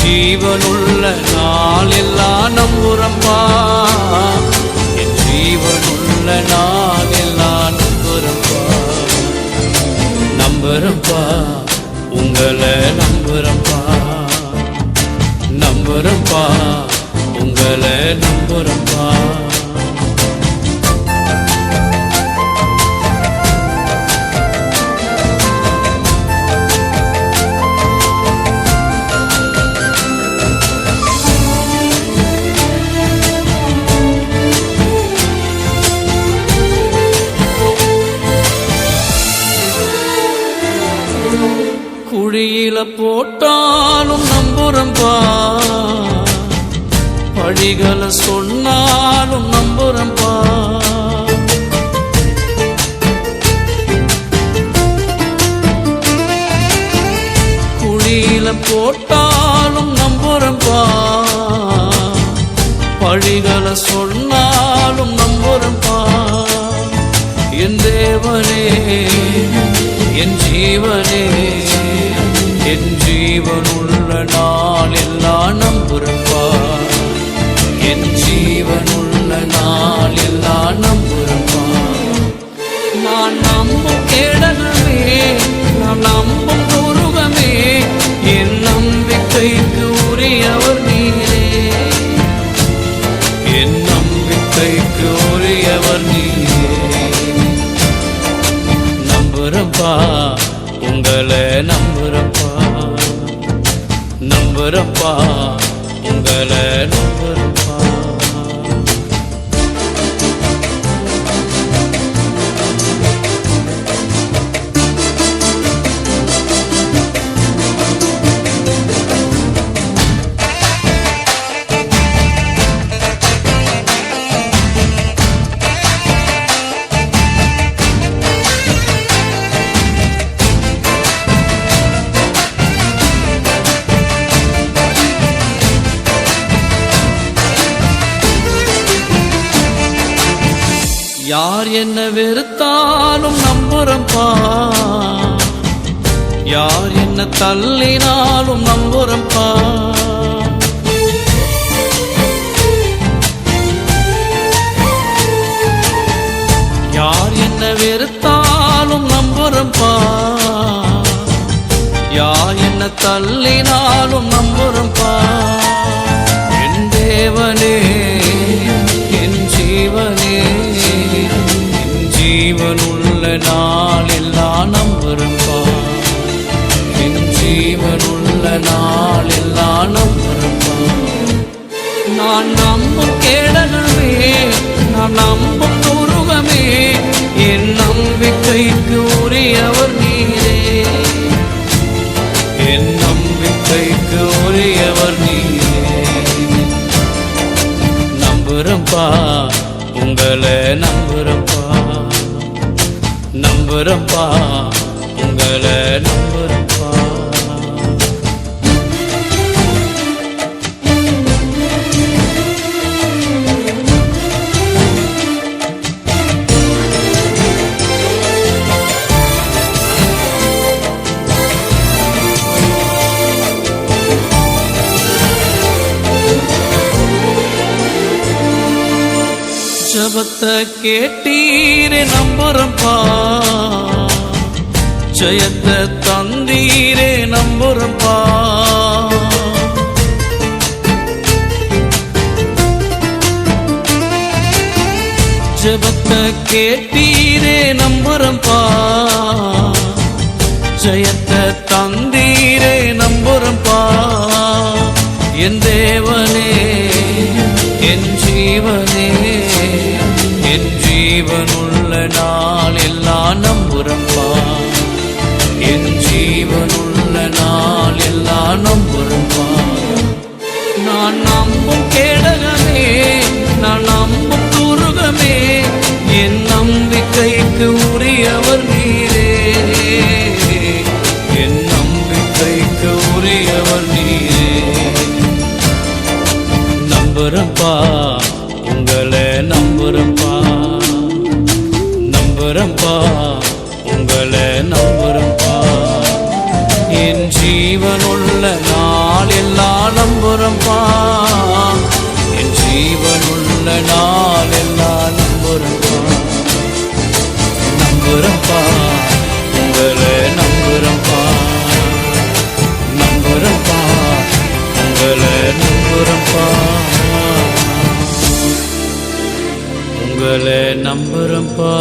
ஜீவனுள்ள நாளெல்லாம் நம்புறப்பா, என் ஜீவனுள்ள நாளெல்லாம் நம்புறப்பா. நம்புறப்பா, உங்களை நம்புறப்பா, நம்புறப்பா, உங்களை நம்புறப்பா. குழியில போட்டாலும் நம்புறம்பா, வழிகளை சொன்னாலும் நம்புறம்பா. குழியில போட்டாலும் நம்புறம்பா, வழிகளை சொன்னாலும் நம்புறம்பா. என் தேவனே, என் ஜீவனே, என் ஜீவனுள்ள நாளெல்லாம் நம்புறப்பா, என் ஜீவனுள்ள நாளெல்லாம் நம்புறப்பா. நான் நம்பும் கேடகமே, நான் நம்பும் உருவமே, என் நம்பிக்கைக்கு உரியவர் நீரே, என் நம்பிக்கைக்கு உரியவர் நீரே. நம்புறப்பா, உங்களை நம்புறப்பா, நம்புறப்பா, உங்களை நம்புறப்பா. யார் என்ன வெறுத்தாலும் நம்புறப்பா, யார் என்ன தள்ளினாலும் நம்புறப்பா. யார் என்ன வெறுத்தாலும் நம்புறப்பா, யார் என்ன தள்ளினாலும் நம்புறப்பா. என் தேவனே, என் ஜீவனே, ஜீவனுள்ள நாளெல்லாம் நம்புறப்பா, என் ஜீவனுள்ள நாளெல்லாம் நம்புறப்பா. நான் நம்பும் கேடகமே, நான் நம்பும் உருவமே, என் நம்பிக்கைக்கு உரியவர் நீரே, என் நம்பிக்கைக்கு உரியவர் நீரே. நம்புறப்பா, உங்களை நம்புறப்பா, நம்புறப்பா, உங்களை நம்புறப்பா. ஜபத்தை கேட்டீரே நம்புறப்பா, ஜெயத்தை தந்தீரே நம்புறப்பா. ஜபத்தை கேட்டீரே நம்புறப்பா, ஜெயத்தை தந்தீரே நம்புறப்பா. என் தேவனே, என் ஜீவனே, என் ஜீவனுள்ள நாளெல்லாம் நம்புறப்பா, என் ஜீவனுள்ள நாளெல்லாம் நம்புறப்பா. நான் நம்பும் கேடகமே, நான் நம்பும் துருகமே, என் நம்பிக்கைக்கு உரியவர் நீரே, என் நம்பிக்கைக்கு உரியவர் நீரே. நம்புறப்பா, உங்களை நம்புறப்பா, நம்புறப்பா, உங்களை நம்புறப்பா. என் ஜீவனுள்ள நாளெல்லாம் ஜீவனுள்ள நாள் எல்லாம் நம்புறப்பா, நம்புறப்பா, உங்களை நம்புறப்பா, நம்புறப்பா, உங்களை நம்புறப்பா, உங்களை நம்புறப்பா.